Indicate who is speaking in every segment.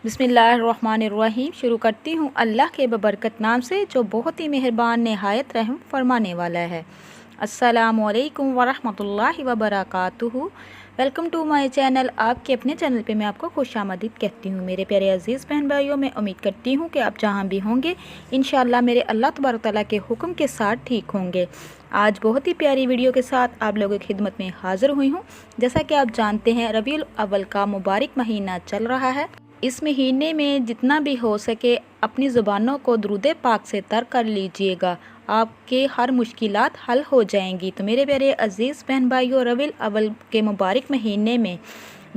Speaker 1: बिस्मिल्लाहिर्रहमानिर्रहीम। शुरू करती हूँ अल्लाह के बबरकत नाम से जो बहुत ही मेहरबान नहायत रहम फरमाने वाला है। अस्सलामु अलैकुम वरहमतुल्लाहि वबरकातुहू। Welcome to my channel. आपके अपने चैनल पे मैं आपको खुशामदीद कहती हूँ। मेरे प्यारे अजीज़ बहन भाइयों, मैं उम्मीद करती हूँ कि आप जहाँ भी होंगे इंशाअल्लाह मेरे अल्लाह तबारक तआला के हुक्म के साथ ठीक होंगे। आज बहुत ही प्यारी वीडियो के साथ आप लोगों की खिदमत में हाज़िर हुई हूँ। जैसा कि आप जानते हैं रबीउल अव्वल का मुबारक महीना चल रहा है। इस महीने में जितना भी हो सके अपनी ज़ुबानों को दुरूद पाक से तर कर लीजिएगा, आपके हर मुश्किलात हल हो जाएंगी। तो मेरे प्यारे अजीज़ बहन भाइयों, रबीउल अव्वल के मुबारक महीने में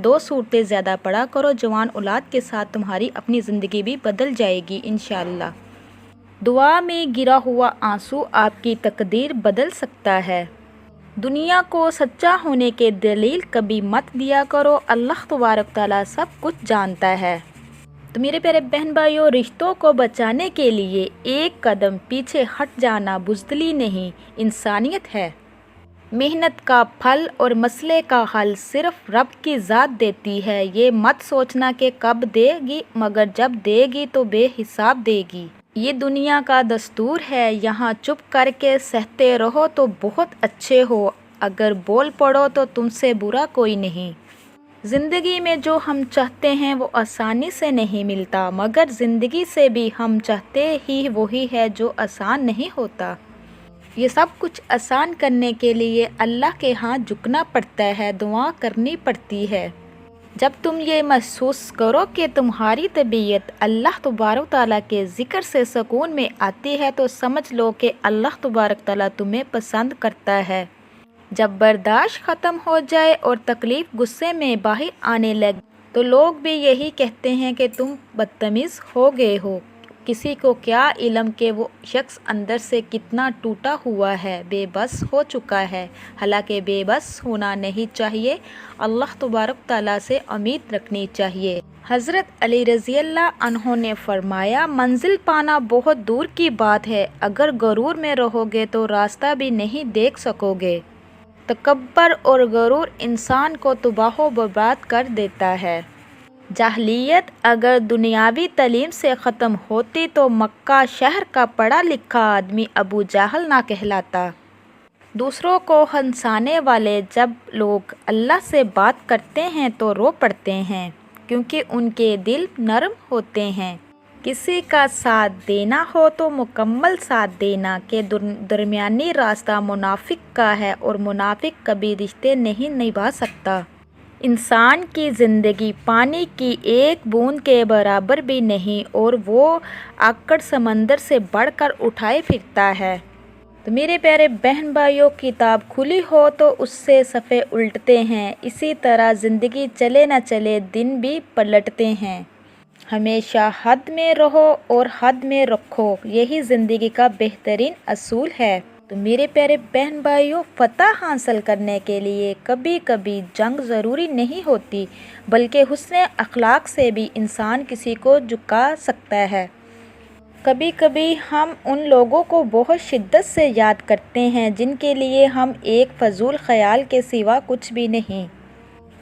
Speaker 1: 2 सूरतें ज़्यादा पढ़ा करो। जवान औलाद के साथ तुम्हारी अपनी ज़िंदगी भी बदल जाएगी इंशाअल्लाह। दुआ में गिरा हुआ आंसू आपकी तकदीर बदल सकता है। दुनिया को सच्चा होने के दलील कभी मत दिया करो, अल्लाह तबारक तआला सब कुछ जानता है। तो मेरे प्यारे बहन भाइयों, रिश्तों को बचाने के लिए एक कदम पीछे हट जाना बुज़दिली नहीं, इंसानियत है। मेहनत का फल और मसले का हल सिर्फ रब की ज़ात देती है। ये मत सोचना कि कब देगी, मगर जब देगी तो बेहिसाब देगी। ये दुनिया का दस्तूर है, यहाँ चुप करके सहते रहो तो बहुत अच्छे हो, अगर बोल पड़ो तो तुमसे बुरा कोई नहीं। ज़िंदगी में जो हम चाहते हैं वो आसानी से नहीं मिलता, मगर ज़िंदगी से भी हम चाहते ही वही है जो आसान नहीं होता। ये सब कुछ आसान करने के लिए अल्लाह के हाथ झुकना पड़ता है, दुआ करनी पड़ती है। जब तुम ये महसूस करो कि तुम्हारी तबीयत अल्लाह तबारक तआला के ज़िक्र से सुकून में आती है तो समझ लो कि अल्लाह तबारक तआला तुम्हें पसंद करता है। जब बर्दाश्त ख़त्म हो जाए और तकलीफ़ गुस्से में बाहर आने लगे तो लोग भी यही कहते हैं कि तुम बदतमीज़ हो गए हो। किसी को क्या इल्म कि वो शख्स अंदर से कितना टूटा हुआ है, बेबस हो चुका है। हालांकि बेबस होना नहीं चाहिए, अल्लाह तबारक तआला से उम्मीद रखनी चाहिए। हज़रत अली रज़ी अल्लाह अन्हो ने फरमाया, मंजिल पाना बहुत दूर की बात है, अगर गरूर में रहोगे तो रास्ता भी नहीं देख सकोगे। तकब्बर और गरूर इंसान को तबाह बर्बाद कर देता है। जाहलियत अगर दुनियावी तालीम से ख़त्म होती तो मक्का शहर का पढ़ा लिखा आदमी अबू जाहल ना कहलाता। दूसरों को हंसाने वाले जब लोग अल्लाह से बात करते हैं तो रो पड़ते हैं, क्योंकि उनके दिल नरम होते हैं। किसी का साथ देना हो तो मुकम्मल साथ देना के दरमियानी रास्ता मुनाफिक का है, और मुनाफिक कभी रिश्ते नहीं निभा सकता। इंसान की ज़िंदगी पानी की एक बूंद के बराबर भी नहीं, और वो आकड़ समंदर से बढ़कर उठाए फिरता है। तो मेरे प्यारे बहन भाइयों, किताब खुली हो तो उससे सफ़े उल्टते हैं, इसी तरह ज़िंदगी चले न चले दिन भी पलटते हैं। हमेशा हद में रहो और हद में रखो, यही ज़िंदगी का बेहतरीन असूल है। तो मेरे प्यारे बहन भाइयों, फ़तह हासिल करने के लिए कभी कभी जंग ज़रूरी नहीं होती, बल्कि हुस्न अखलाक से भी इंसान किसी को झुका सकता है। कभी कभी हम उन लोगों को बहुत शिद्दत से याद करते हैं जिनके लिए हम एक फजूल ख्याल के सिवा कुछ भी नहीं।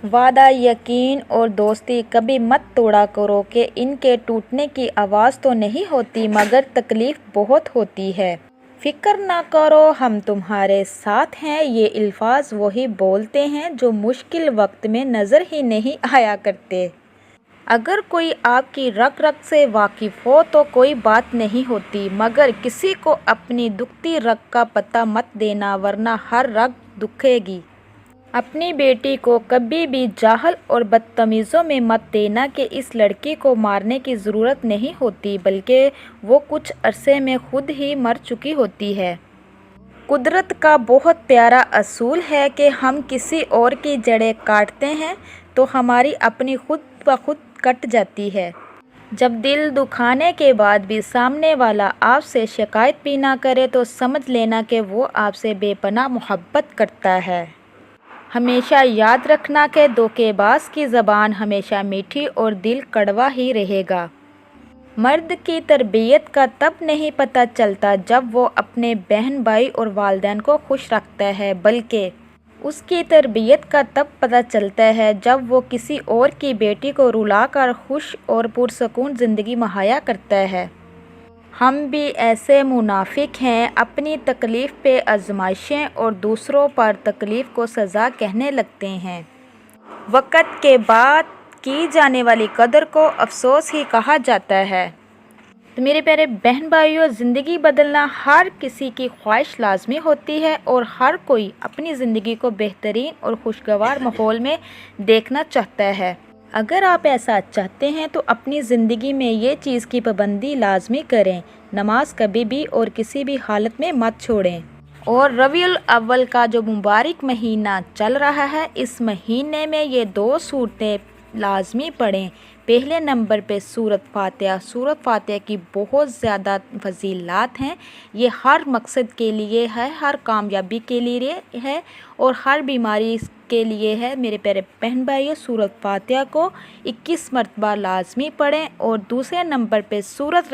Speaker 1: वादा, यकीन और दोस्ती कभी मत तोड़ा करो कि इनके टूटने की आवाज़ तो नहीं होती, मगर तकलीफ़ बहुत होती है। फ़िक्र ना करो, हम तुम्हारे साथ हैं, ये अल्फाज वही बोलते हैं जो मुश्किल वक्त में नज़र ही नहीं आया करते। अगर कोई आपकी रग रग से वाकिफ़ हो तो कोई बात नहीं होती, मगर किसी को अपनी दुखती रग का पता मत देना, वरना हर रग दुखेगी। अपनी बेटी को कभी भी जाहल और बदतमीज़ों में मत देना कि इस लड़की को मारने की ज़रूरत नहीं होती, बल्कि वो कुछ अरसे में खुद ही मर चुकी होती है। कुदरत का बहुत प्यारा असूल है कि हम किसी और की जड़ें काटते हैं तो हमारी अपनी खुद ब खुद कट जाती है। जब दिल दुखाने के बाद भी सामने वाला आपसे शिकायत भी ना करे तो समझ लेना कि वो आपसे बेपनाह मोहब्बत करता है। हमेशा याद रखना कि धोखेबाज की ज़बान हमेशा मीठी और दिल कड़वा ही रहेगा। मर्द की तरबियत का तब नहीं पता चलता जब वो अपने बहन भाई और वालिदैन को खुश रखता है, बल्कि اس کی تربیت کا تب پتہ چلتا ہے جب وہ کسی اور کی بیٹی کو رلا کر خوش اور پرسکون زندگی مہیا کرتا ہے۔ ہم بھی ایسے منافق ہیں، اپنی تکلیف پہ آزمائشیں اور دوسروں پر تکلیف کو سزا کہنے لگتے ہیں۔ وقت کے بعد کی جانے والی قدر کو افسوس ہی کہا جاتا ہے۔ تو میرے پیارے بہن بھائیوں، زندگی بدلنا ہر کسی کی خواہش لازمی ہوتی ہے اور ہر کوئی اپنی زندگی کو بہترین اور خوشگوار ماحول میں دیکھنا چاہتا ہے۔ اگر آپ ایسا چاہتے ہیں تو اپنی زندگی میں یہ چیز کی پابندی لازمی کریں، نماز کبھی بھی اور کسی بھی حالت میں مت چھوڑیں۔ اور ربیع الاول کا جو مبارک مہینہ چل رہا ہے، اس مہینے میں یہ 2 صورتیں لازمی پڑھیں۔ پہلے نمبر پہ سورۃ فاتحہ کی بہت زیادہ فضیلات ہیں۔ یہ ہر مقصد کے لیے ہے، ہر کامیابی کے لیے ہے اور ہر بیماری کے لیے ہے۔ میرے پیارے بہن بھائیوں، سورۃ فاتحہ کو 21 مرتبہ لازمی پڑھیں۔ اور دوسرے نمبر پہ سورۃ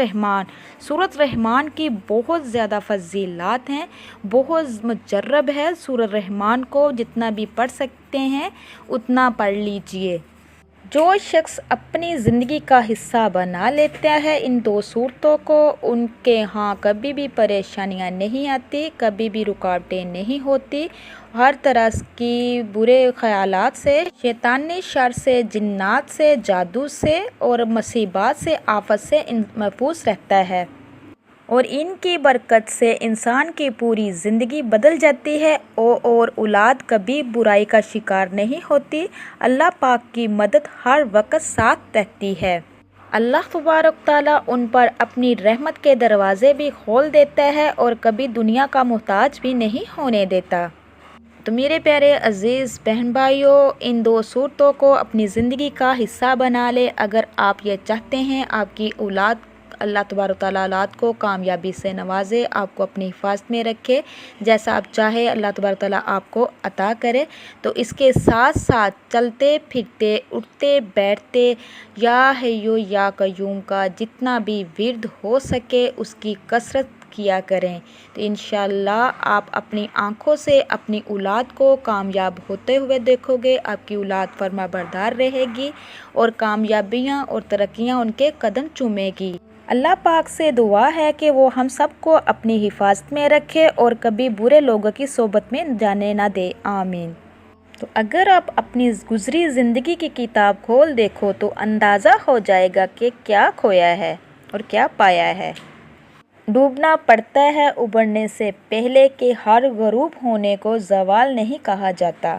Speaker 1: رحمان کی بہت زیادہ فضیلات ہیں، بہت مجرب ہے۔ سورۃ رحمان کو جتنا بھی پڑھ سکتے ہیں اتنا پڑھ لیجئے۔ جو شخص اپنی زندگی کا حصہ بنا لیتا ہے ان 2 صورتوں کو، ان کے ہاں کبھی بھی پریشانیاں نہیں آتی، کبھی بھی رکاوٹیں نہیں ہوتی، ہر طرح کی برے خیالات سے، شیطانی شر سے، جنات سے، جادو سے اور مصیبات سے، آفت سے محفوظ رہتا ہے۔ اور ان کی برکت سے انسان کی پوری زندگی بدل جاتی ہے اور اولاد کبھی برائی کا شکار نہیں ہوتی۔ اللہ پاک کی مدد ہر وقت ساتھ رہتی ہے۔ اللہ تبارک تعالیٰ ان پر اپنی رحمت کے دروازے بھی کھول دیتا ہے اور کبھی دنیا کا محتاج بھی نہیں ہونے دیتا۔ تو میرے پیارے عزیز بہن بھائیوں، ان 2 صورتوں کو اپنی زندگی کا حصہ بنا لے۔ اگر آپ یہ چاہتے ہیں آپ کی اولاد، اللہ تبارک تعالیٰ اولاد کو کامیابی سے نوازے، آپ کو اپنی حفاظت میں رکھے، جیسا آپ چاہے اللہ تبارک تعالیٰ آپ کو عطا کرے، تو اس کے ساتھ ساتھ چلتے پھرتے، اٹھتے بیٹھتے یا حیو یا قیوم کا جتنا بھی ورد ہو سکے اس کی کثرت کیا کریں، تو انشاءاللہ آپ اپنی آنکھوں سے اپنی اولاد کو کامیاب ہوتے ہوئے دیکھو گے۔ آپ کی اولاد فرما بردار رہے گی اور کامیابیاں اور ترقیاں ان کے قدم چومے گی۔ اللہ پاک سے دعا ہے کہ وہ ہم سب کو اپنی حفاظت میں رکھے اور کبھی برے لوگوں کی صحبت میں جانے نہ دے، آمین۔ تو اگر آپ اپنی گزری زندگی کی کتاب کھول دیکھو تو اندازہ ہو جائے گا کہ کیا کھویا ہے اور کیا پایا ہے۔ ڈوبنا پڑتا ہے ابھرنے سے پہلے کہ ہر غروب ہونے کو زوال نہیں کہا جاتا۔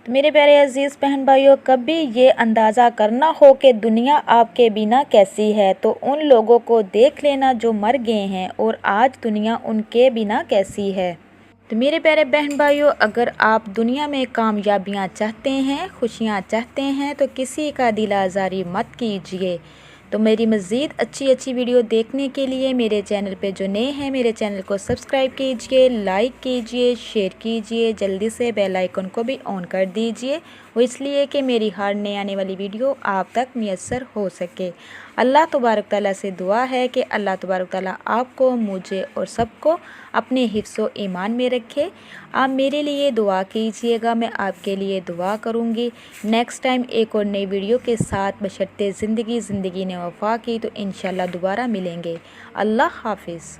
Speaker 1: تو میرے پیارے عزیز بہن بھائیوں، کبھی یہ اندازہ کرنا ہو کہ دنیا آپ کے بنا کیسی ہے تو ان لوگوں کو دیکھ لینا جو مر گئے ہیں اور آج دنیا ان کے بنا کیسی ہے۔ تو میرے پیارے بہن بھائیوں، اگر آپ دنیا میں کامیابیاں چاہتے ہیں، خوشیاں چاہتے ہیں تو کسی کا دل آزاری مت کیجیے۔ تو میری مزید اچھی ویڈیو دیکھنے کے لیے میرے چینل پہ جو نئے ہیں میرے چینل کو سبسکرائب کیجئے، لائک کیجئے، شیئر کیجئے، جلدی سے بیل آئیکن کو بھی آن کر دیجئے، وہ اس لیے کہ میری ہر نئے آنے والی ویڈیو آپ تک میسر ہو سکے۔ اللہ تبارک تعالیٰ سے دعا ہے کہ اللہ تبارک تعالیٰ آپ کو، مجھے اور سب کو اپنے حفظ و ایمان میں رکھے۔ آپ میرے لیے دعا کیجئے گا، میں آپ کے لیے دعا کروں گی۔ نیکسٹ ٹائم ایک اور نئی ویڈیو کے ساتھ بشرطِ زندگی نے وفا کی تو انشاءاللہ دوبارہ ملیں گے۔ اللہ حافظ۔